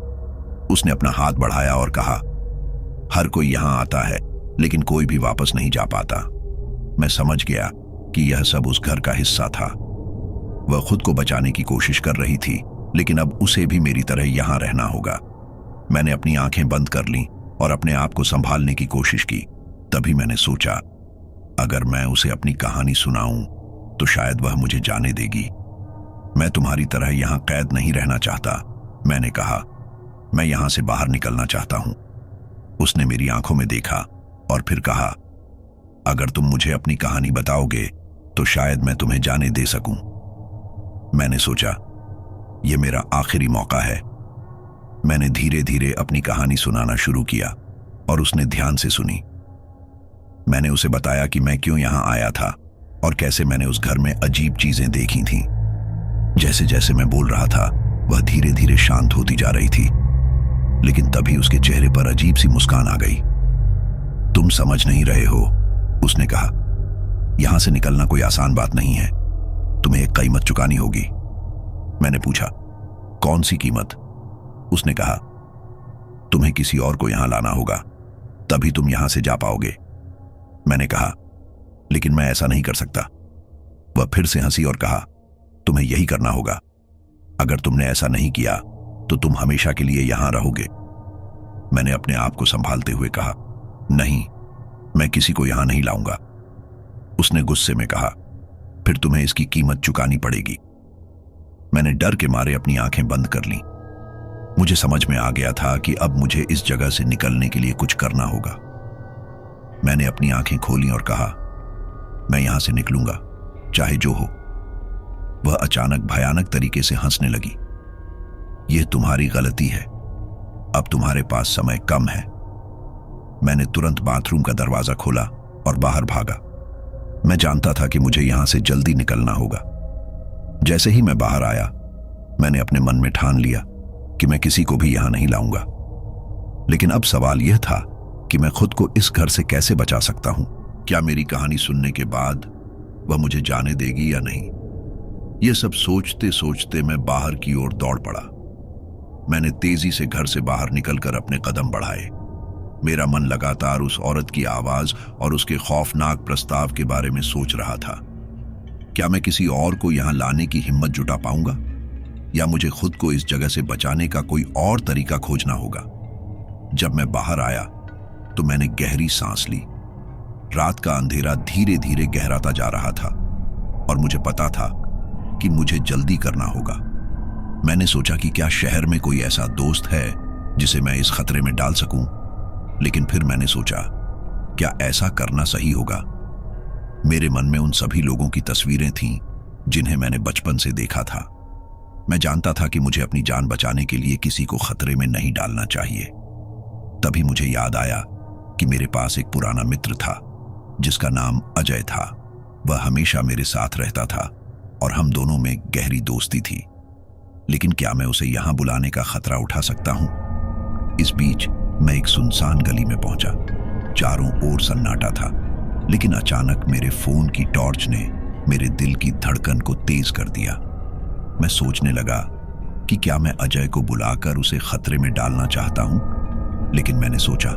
उसने अपना हाथ बढ़ाया और कहा, हर कोई यहां आता है, लेकिन कोई भी वापस नहीं जा पाता। मैं समझ गया कि यह सब उस घर का हिस्सा था। वह खुद को बचाने की कोशिश कर रही थी, लेकिन अब उसे भी मेरी तरह यहां रहना होगा। मैंने अपनी आंखें बंद कर लीं और अपने आप को संभालने की कोशिश की। तभी मैंने सोचा, अगर मैं उसे अपनी कहानी सुनाऊं तो शायद वह मुझे जाने देगी। मैं तुम्हारी तरह यहां कैद नहीं रहना चाहता, मैंने कहा। मैं यहां से बाहर निकलना चाहता हूं। उसने मेरी आंखों में देखा और फिर कहा, अगर तुम मुझे अपनी कहानी बताओगे तो शायद मैं तुम्हें जाने दे सकूं। मैंने सोचा, यह मेरा आखिरी मौका है। मैंने धीरे धीरे अपनी कहानी सुनाना शुरू किया और उसने ध्यान से सुनी। मैंने उसे बताया कि मैं क्यों यहां आया था और कैसे मैंने उस घर में अजीब चीजें देखी थीं। जैसे जैसे मैं बोल रहा था, वह धीरे धीरे शांत होती जा रही थी, लेकिन तभी उसके चेहरे पर अजीब सी मुस्कान आ गई। तुम समझ नहीं रहे हो, उसने कहा। यहां से निकलना कोई आसान बात नहीं है। तुम्हें एक कीमत चुकानी होगी। मैंने पूछा, कौन सी कीमत? उसने कहा, तुम्हें किसी और को यहां लाना होगा, तभी तुम यहां से जा पाओगे। मैंने कहा, लेकिन मैं ऐसा नहीं कर सकता। वह फिर से हंसी और कहा, तुम्हें यही करना होगा। अगर तुमने ऐसा नहीं किया तो तुम हमेशा के लिए यहां रहोगे। मैंने अपने आप को संभालते हुए कहा, नहीं, मैं किसी को यहां नहीं लाऊंगा। उसने गुस्से में कहा, फिर तुम्हें इसकी कीमत चुकानी पड़ेगी। मैंने डर के मारे अपनी आंखें बंद कर लीं। मुझे समझ में आ गया था कि अब मुझे इस जगह से निकलने के लिए कुछ करना होगा। मैंने अपनी आंखें खोली और कहा, मैं यहां से निकलूंगा, चाहे जो हो। वह अचानक भयानक तरीके से हंसने लगी। यह तुम्हारी गलती है, अब तुम्हारे पास समय कम है। मैंने तुरंत बाथरूम का दरवाजा खोला और बाहर भागा। मैं जानता था कि मुझे यहां से जल्दी निकलना होगा। जैसे ही मैं बाहर आया, मैंने अपने मन में ठान लिया कि मैं किसी को भी यहां नहीं लाऊंगा। लेकिन अब सवाल यह था कि मैं खुद को इस घर से कैसे बचा सकता हूं। क्या मेरी कहानी सुनने के बाद वह मुझे जाने देगी या नहीं? यह सब सोचते सोचते मैं बाहर की ओर दौड़ पड़ा। मैंने तेजी से घर से बाहर निकलकर अपने कदम बढ़ाए। मेरा मन लगातार उस औरत की आवाज और उसके खौफनाक प्रस्ताव के बारे में सोच रहा था। क्या मैं किसी और को यहां लाने की हिम्मत जुटा पाऊंगा, या मुझे खुद को इस जगह से बचाने का कोई और तरीका खोजना होगा? जब मैं बाहर आया तो मैंने गहरी सांस ली। रात का अंधेरा धीरे धीरे गहराता जा रहा था और मुझे पता था कि मुझे जल्दी करना होगा। मैंने सोचा कि क्या शहर में कोई ऐसा दोस्त है जिसे मैं इस खतरे में डाल सकूं, लेकिन फिर मैंने सोचा, क्या ऐसा करना सही होगा? मेरे मन में उन सभी लोगों की तस्वीरें थीं जिन्हें मैंने बचपन से देखा था। मैं जानता था कि मुझे अपनी जान बचाने के लिए किसी को खतरे में नहीं डालना चाहिए। तभी मुझे याद आया कि मेरे पास एक पुराना मित्र था जिसका नाम अजय था। वह हमेशा मेरे साथ रहता था और हम दोनों में गहरी दोस्ती थी। लेकिन क्या मैं उसे यहां बुलाने का खतरा उठा सकता हूं? इस बीच मैं एक सुनसान गली में पहुंचा। चारों ओर सन्नाटा था, लेकिन अचानक मेरे फोन की टॉर्च ने मेरे दिल की धड़कन को तेज कर दिया। मैं सोचने लगा कि क्या मैं अजय को बुलाकर उसे खतरे में डालना चाहता हूं, लेकिन मैंने सोचा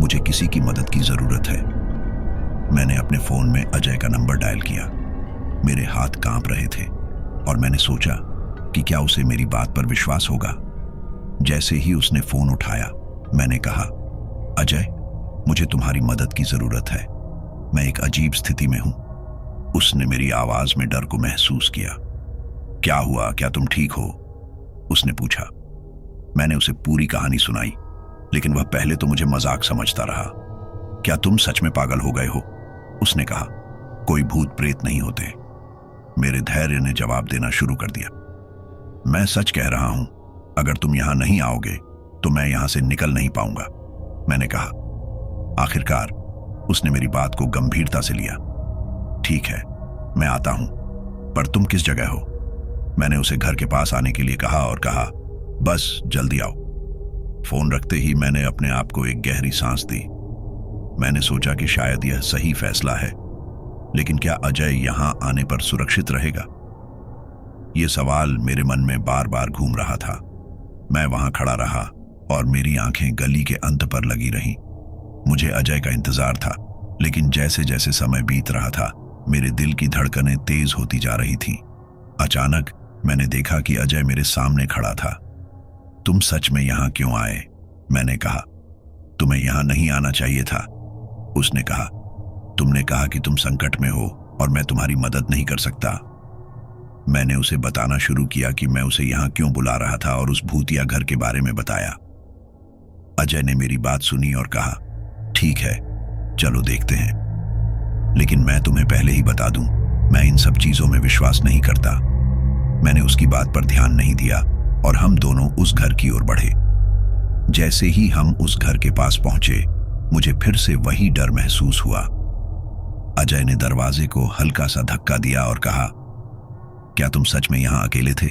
मुझे किसी की मदद की जरूरत है। मैंने अपने फोन में अजय का नंबर डायल किया। मेरे हाथ कांप रहे थे और मैंने सोचा कि क्या उसे मेरी बात पर विश्वास होगा। जैसे ही उसने फोन उठाया, मैंने कहा, अजय, मुझे तुम्हारी मदद की जरूरत है। मैं एक अजीब स्थिति में हूं। उसने मेरी आवाज में डर को महसूस किया। क्या हुआ, क्या तुम ठीक हो? उसने पूछा। मैंने उसे पूरी कहानी सुनाई, लेकिन वह पहले तो मुझे मजाक समझता रहा। क्या तुम सच में पागल हो गए हो? उसने कहा। कोई भूत प्रेत नहीं होते। मेरे धैर्य ने जवाब देना शुरू कर दिया। मैं सच कह रहा हूं, अगर तुम यहां नहीं आओगे तो मैं यहां से निकल नहीं पाऊंगा, मैंने कहा। आखिरकार उसने मेरी बात को गंभीरता से लिया। ठीक है, मैं आता हूं, पर तुम किस जगह हो? मैंने उसे घर के पास आने के लिए कहा और कहा, बस जल्दी आओ। फोन रखते ही मैंने अपने आप को एक गहरी सांस दी। मैंने सोचा कि शायद यह सही फैसला है, लेकिन क्या अजय यहां आने पर सुरक्षित रहेगा? यह सवाल मेरे मन में बार बार घूम रहा था। मैं वहां खड़ा रहा और मेरी आंखें गली के अंत पर लगी रहीं। मुझे अजय का इंतजार था, लेकिन जैसे जैसे समय बीत रहा था, मेरे दिल की धड़कनें तेज होती जा रही थीं। अचानक मैंने देखा कि अजय मेरे सामने खड़ा था। तुम सच में यहां क्यों आए? मैंने कहा। तुम्हें यहां नहीं आना चाहिए था, उसने कहा। तुमने कहा कि तुम संकट में हो और मैं तुम्हारी मदद नहीं कर सकता। मैंने उसे बताना शुरू किया कि मैं उसे यहां क्यों बुला रहा था और उस भूतिया घर के बारे में बताया। अजय ने मेरी बात सुनी और कहा, ठीक है, चलो देखते हैं। लेकिन मैं तुम्हें पहले ही बता दूं, मैं इन सब चीजों में विश्वास नहीं करता। मैंने उसकी बात पर ध्यान नहीं दिया और हम दोनों उस घर की ओर बढ़े। जैसे ही हम उस घर के पास पहुंचे, मुझे फिर से वही डर महसूस हुआ। अजय ने दरवाजे को हल्का सा धक्का दिया और कहा, क्या तुम सच में यहां अकेले थे?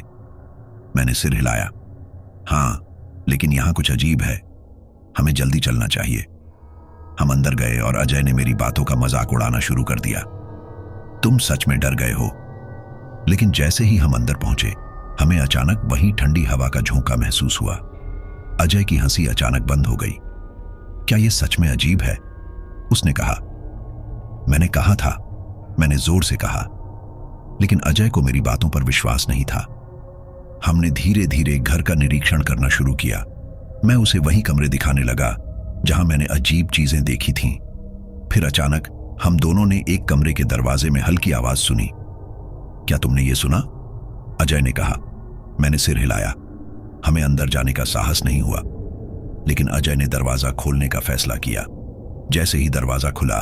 मैंने सिर हिलाया। हां, लेकिन यहां कुछ अजीब है। हमें जल्दी चलना चाहिए। हम अंदर गए और अजय ने मेरी बातों का मजाक उड़ाना शुरू कर दिया। तुम सच में डर गए हो। लेकिन जैसे ही हम अंदर पहुंचे, हमें अचानक वही ठंडी हवा का झोंका महसूस हुआ। अजय की हंसी अचानक बंद हो गई। क्या यह सच में अजीब है? उसने कहा। मैंने कहा था, मैंने जोर से कहा, लेकिन अजय को मेरी बातों पर विश्वास नहीं था। हमने धीरे धीरे घर का निरीक्षण करना शुरू किया। मैं उसे वही कमरे दिखाने लगा जहां मैंने अजीब चीजें देखी थीं। फिर अचानक हम दोनों ने एक कमरे के दरवाजे में हल्की आवाज सुनी। क्या तुमने ये सुना? अजय ने कहा। मैंने सिर हिलाया। हमें अंदर जाने का साहस नहीं हुआ, लेकिन अजय ने दरवाजा खोलने का फैसला किया। जैसे ही दरवाजा खुला,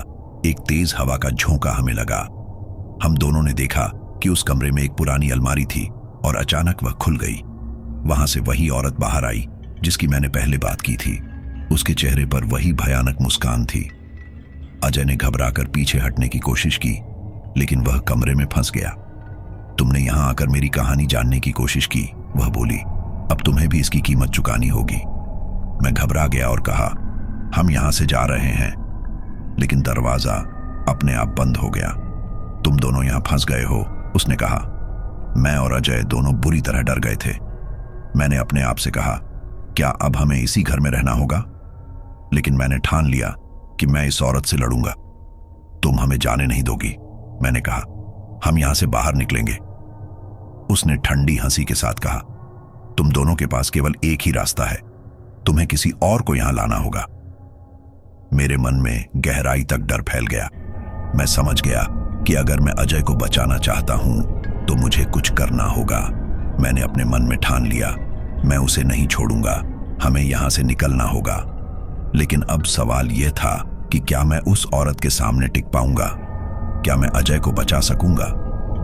एक तेज हवा का झोंका हमें लगा। हम दोनों ने देखा कि उस कमरे में एक पुरानी अलमारी थी और अचानक वह खुल गई। वहां से वही औरत बाहर आई जिसकी मैंने पहले बात की थी। उसके चेहरे पर वही भयानक मुस्कान थी। अजय ने घबराकर पीछे हटने की कोशिश की, लेकिन वह कमरे में फंस गया। तुमने यहां आकर मेरी कहानी जानने की कोशिश की, वह बोली। अब तुम्हें भी इसकी कीमत चुकानी होगी। मैं घबरा गया और कहा, हम यहां से जा रहे हैं। लेकिन दरवाजा अपने आप बंद हो गया। तुम दोनों यहां फंस गए हो, उसने कहा। मैं और अजय दोनों बुरी तरह डर गए थे। मैंने अपने आप से कहा, क्या अब हमें इसी घर में रहना होगा? लेकिन मैंने ठान लिया कि मैं इस औरत से लड़ूंगा। तुम हमें जाने नहीं दोगी, मैंने कहा। हम यहां से बाहर निकलेंगे। उसने ठंडी हंसी के साथ कहा, तुम दोनों के पास केवल एक ही रास्ता है। तुम्हें किसी और को यहां लाना होगा। मेरे मन में गहराई तक डर फैल गया। मैं समझ गया कि अगर मैं अजय को बचाना चाहता हूं तो मुझे कुछ करना होगा। मैंने अपने मन में ठान लिया, मैं उसे नहीं छोड़ूंगा। हमें यहां से निकलना होगा। लेकिन अब सवाल यह था कि क्या मैं उस औरत के सामने टिक पाऊंगा? क्या मैं अजय को बचा सकूंगा,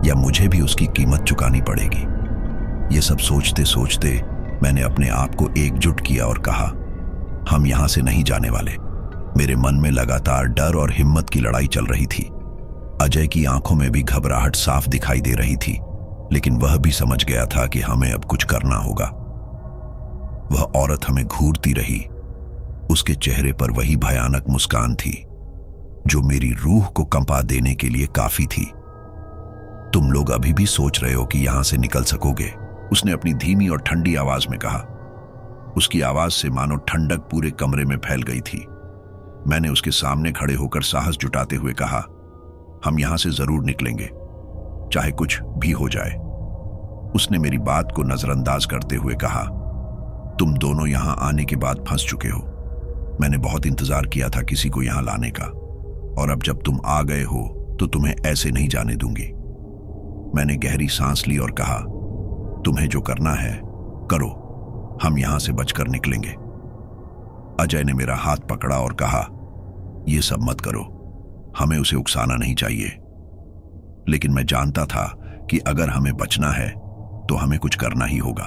या मुझे भी उसकी कीमत चुकानी पड़ेगी? ये सब सोचते सोचते मैंने अपने आप को एकजुट किया और कहा, हम यहां से नहीं जाने वाले। मेरे मन में लगातार डर और हिम्मत की लड़ाई चल रही थी। अजय की आंखों में भी घबराहट साफ दिखाई दे रही थी, लेकिन वह भी समझ गया था कि हमें अब कुछ करना होगा। वह औरत हमें घूरती रही। उसके चेहरे पर वही भयानक मुस्कान थी जो मेरी रूह को कंपा देने के लिए काफी थी। तुम लोग अभी भी सोच रहे हो कि यहां से निकल सकोगे? उसने अपनी धीमी और ठंडी आवाज में कहा। उसकी आवाज से मानो ठंडक पूरे कमरे में फैल गई थी। मैंने उसके सामने खड़े होकर साहस जुटाते हुए कहा, हम यहां से जरूर निकलेंगे, चाहे कुछ भी हो जाए। उसने मेरी बात को नजरअंदाज करते हुए कहा, तुम दोनों यहां आने के बाद फंस चुके हो। मैंने बहुत इंतजार किया था किसी को यहां लाने का, और अब जब तुम आ गए हो तो तुम्हें ऐसे नहीं जाने दूंगी। मैंने गहरी सांस ली और कहा, तुम्हें जो करना है करो, हम यहां से बचकर निकलेंगे। अजय ने मेरा हाथ पकड़ा और कहा, यह सब मत करो, हमें उसे उकसाना नहीं चाहिए। लेकिन मैं जानता था कि अगर हमें बचना है तो हमें कुछ करना ही होगा।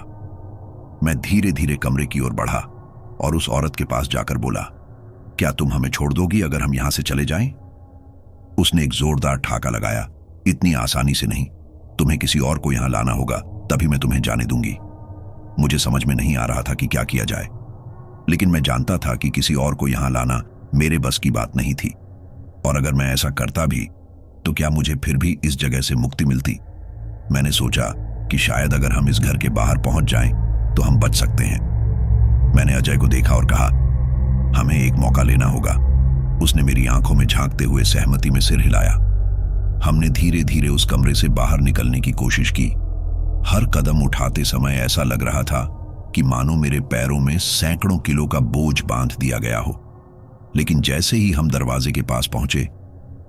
मैं धीरे धीरे कमरे की ओर बढ़ा और उस औरत के पास जाकर बोला, क्या तुम हमें छोड़ दोगी अगर हम यहां से चले जाएं? उसने एक जोरदार ठाका लगाया, इतनी आसानी से नहीं, तुम्हें किसी और को यहां लाना होगा, तभी मैं तुम्हें जाने दूंगी। मुझे समझ में नहीं आ रहा था कि क्या किया जाए, लेकिन मैं जानता था कि किसी और को यहां लाना मेरे बस की बात नहीं थी, और अगर मैं ऐसा करता भी तो क्या मुझे फिर भी इस जगह से मुक्ति मिलती? मैंने सोचा कि शायद अगर हम इस घर के बाहर पहुंच जाएं तो हम बच सकते हैं। मैंने अजय को देखा और कहा, हमें एक मौका लेना होगा। उसने मेरी आंखों में झांकते हुए सहमति में सिर हिलाया। हमने धीरे धीरे उस कमरे से बाहर निकलने की कोशिश की। हर कदम उठाते समय ऐसा लग रहा था कि मानो मेरे पैरों में सैकड़ों किलो का बोझ बांध दिया गया हो। लेकिन जैसे ही हम दरवाजे के पास पहुंचे,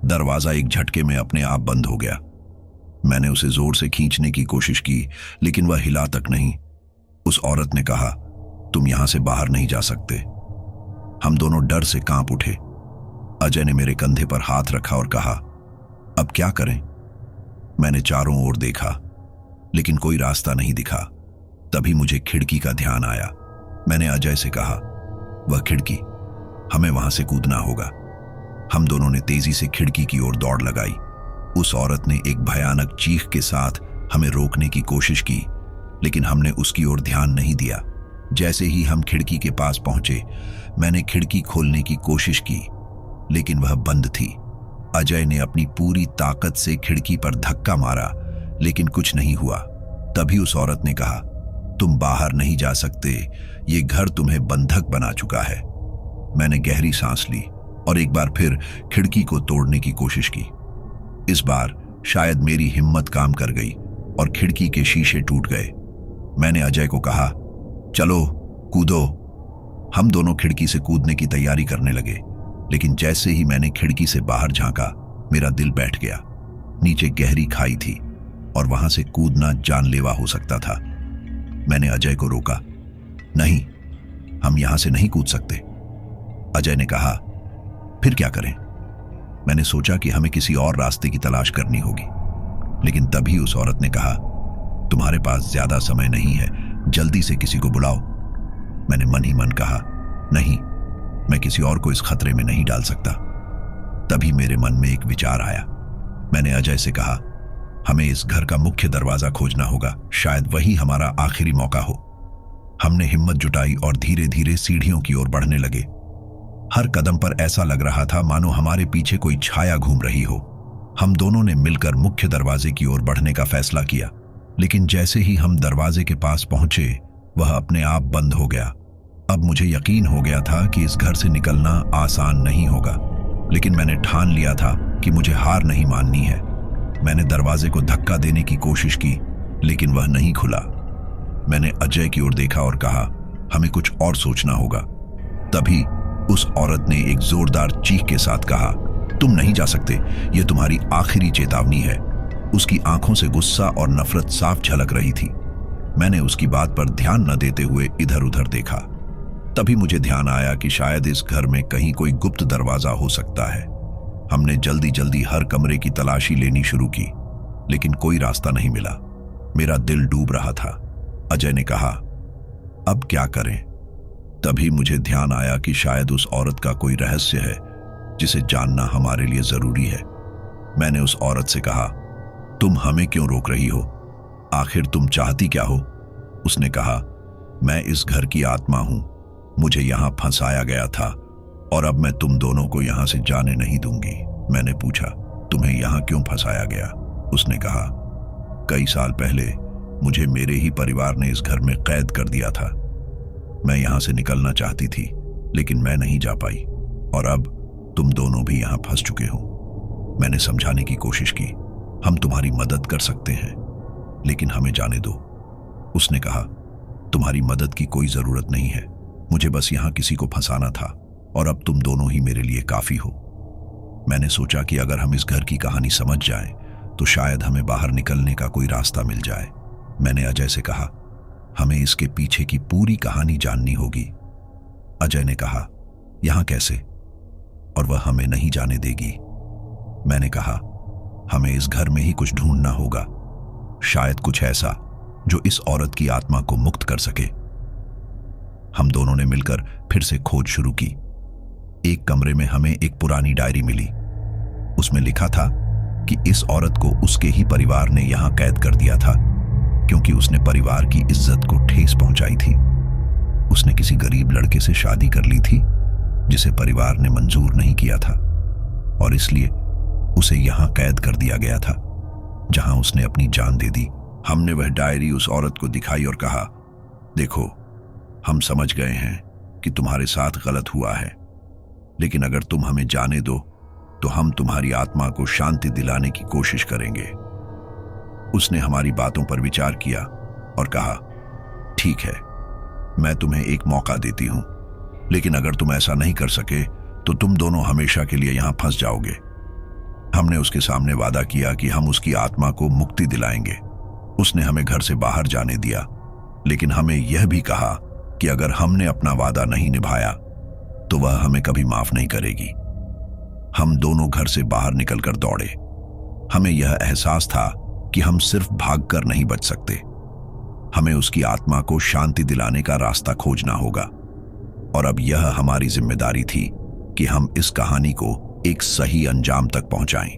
दरवाजा एक झटके में अपने आप बंद हो गया। मैंने उसे जोर से खींचने की कोशिश की, लेकिन वह हिला तक नहीं। उस औरत ने कहा, तुम यहां से बाहर नहीं जा सकते। हम दोनों डर से कांप उठे। अजय ने मेरे कंधे पर हाथ रखा और कहा, अब क्या करें? मैंने चारों ओर देखा, लेकिन कोई रास्ता नहीं दिखा। तभी मुझे खिड़की का ध्यान आया। मैंने अजय से कहा, वह खिड़की, हमें वहां से कूदना होगा। हम दोनों ने तेजी से खिड़की की ओर दौड़ लगाई। उस औरत ने एक भयानक चीख के साथ हमें रोकने की कोशिश की, लेकिन हमने उसकी ओर ध्यान नहीं दिया। जैसे ही हम खिड़की के पास पहुंचे, मैंने खिड़की खोलने की कोशिश की, लेकिन वह बंद थी। अजय ने अपनी पूरी ताकत से खिड़की पर धक्का मारा, लेकिन कुछ नहीं हुआ। तभी उस औरत ने कहा, तुम बाहर नहीं जा सकते, ये घर तुम्हें बंधक बना चुका है। मैंने गहरी सांस ली और एक बार फिर खिड़की को तोड़ने की कोशिश की। इस बार शायद मेरी हिम्मत काम कर गई और खिड़की के शीशे टूट गए। मैंने अजय को कहा, चलो कूदो। हम दोनों खिड़की से कूदने की तैयारी करने लगे, लेकिन जैसे ही मैंने खिड़की से बाहर झांका, मेरा दिल बैठ गया। नीचे गहरी खाई थी और वहां से कूदना जानलेवा हो सकता था। मैंने अजय को रोका, नहीं, हम यहां से नहीं कूद सकते। अजय ने कहा, फिर क्या करें? मैंने सोचा कि हमें किसी और रास्ते की तलाश करनी होगी, लेकिन तभी उस औरत ने कहा, तुम्हारे पास ज्यादा समय नहीं है, जल्दी से किसी को बुलाओ। मैंने मन ही मन कहा, नहीं, मैं किसी और को इस खतरे में नहीं डाल सकता। तभी मेरे मन में एक विचार आया। मैंने अजय से कहा, हमें इस घर का मुख्य दरवाजा खोजना होगा, शायद वही हमारा आखिरी मौका हो। हमने हिम्मत जुटाई और धीरे धीरे सीढ़ियों की ओर बढ़ने लगे। हर कदम पर ऐसा लग रहा था मानो हमारे पीछे कोई छाया घूम रही हो। हम दोनों ने मिलकर मुख्य दरवाजे की ओर बढ़ने का फैसला किया, लेकिन जैसे ही हम दरवाजे के पास पहुंचे, वह अपने आप बंद हो गया। अब मुझे यकीन हो गया था कि इस घर से निकलना आसान नहीं होगा, लेकिन मैंने ठान लिया था कि मुझे हार नहीं माननी है। मैंने दरवाजे को धक्का देने की कोशिश की, लेकिन वह नहीं खुला। मैंने अजय की ओर देखा और कहा, हमें कुछ और सोचना होगा। तभी उस औरत ने एक जोरदार चीख के साथ कहा, तुम नहीं जा सकते, यह तुम्हारी आखिरी चेतावनी है। उसकी आंखों से गुस्सा और नफरत साफ झलक रही थी। मैंने उसकी बात पर ध्यान न देते हुए इधर उधर देखा। तभी मुझे ध्यान आया कि शायद इस घर में कहीं कोई गुप्त दरवाजा हो सकता है। हमने जल्दी जल्दी हर कमरे की तलाशी लेनी शुरू की, लेकिन कोई रास्ता नहीं मिला। मेरा दिल डूब रहा था। अजय ने कहा, अब क्या करें? तभी मुझे ध्यान आया कि शायद उस औरत का कोई रहस्य है जिसे जानना हमारे लिए जरूरी है। मैंने उस औरत से कहा, तुम हमें क्यों रोक रही हो? आखिर तुम चाहती क्या हो? उसने कहा, मैं इस घर की आत्मा हूं, मुझे यहां फंसाया गया था और अब मैं तुम दोनों को यहां से जाने नहीं दूंगी। मैंने पूछा, तुम्हें यहां क्यों फंसाया गया? उसने कहा, कई साल पहले मुझे मेरे ही परिवार ने इस घर में कैद कर दिया था। मैं यहां से निकलना चाहती थी लेकिन मैं नहीं जा पाई और अब तुम दोनों भी यहां फंस चुके हो। मैंने समझाने की कोशिश की, हम तुम्हारी मदद कर सकते हैं लेकिन हमें जाने दो। उसने कहा, तुम्हारी मदद की कोई जरूरत नहीं है, मुझे बस यहां किसी को फंसाना था और अब तुम दोनों ही मेरे लिए काफी हो। मैंने सोचा कि अगर हम इस घर की कहानी समझ जाएं तो शायद हमें बाहर निकलने का कोई रास्ता मिल जाए। मैंने अजय से कहा, हमें इसके पीछे की पूरी कहानी जाननी होगी। अजय ने कहा, यहां कैसे? और वह हमें नहीं जाने देगी। मैंने कहा, हमें इस घर में ही कुछ ढूंढना होगा, शायद कुछ ऐसा जो इस औरत की आत्मा को मुक्त कर सके। हम दोनों ने मिलकर फिर से खोज शुरू की। एक कमरे में हमें एक पुरानी डायरी मिली। उसमें लिखा था कि इस औरत को उसके ही परिवार ने यहां कैद कर दिया था क्योंकि उसने परिवार की इज्जत को ठेस पहुंचाई थी। उसने किसी गरीब लड़के से शादी कर ली थी जिसे परिवार ने मंजूर नहीं किया था और इसलिए उसे यहां कैद कर दिया गया था जहां उसने अपनी जान दे दी। हमने वह डायरी उस औरत को दिखाई और कहा, देखो, हम समझ गए हैं कि तुम्हारे साथ गलत हुआ है, लेकिन अगर तुम हमें जाने दो तो हम तुम्हारी आत्मा को शांति दिलाने की कोशिश करेंगे। उसने हमारी बातों पर विचार किया और कहा, ठीक है, मैं तुम्हें एक मौका देती हूं, लेकिन अगर तुम ऐसा नहीं कर सके तो तुम दोनों हमेशा के लिए यहां फंस जाओगे। हमने उसके सामने वादा किया कि हम उसकी आत्मा को मुक्ति दिलाएंगे। उसने हमें घर से बाहर जाने दिया, लेकिन हमें यह भी कहा कि अगर हमने अपना वादा नहीं निभाया तो वह हमें कभी माफ नहीं करेगी। हम दोनों घर से बाहर निकलकर दौड़े। हमें यह एहसास था कि हम सिर्फ भागकर नहीं बच सकते, हमें उसकी आत्मा को शांति दिलाने का रास्ता खोजना होगा और अब यह हमारी जिम्मेदारी थी कि हम इस कहानी को एक सही अंजाम तक पहुंचाएं।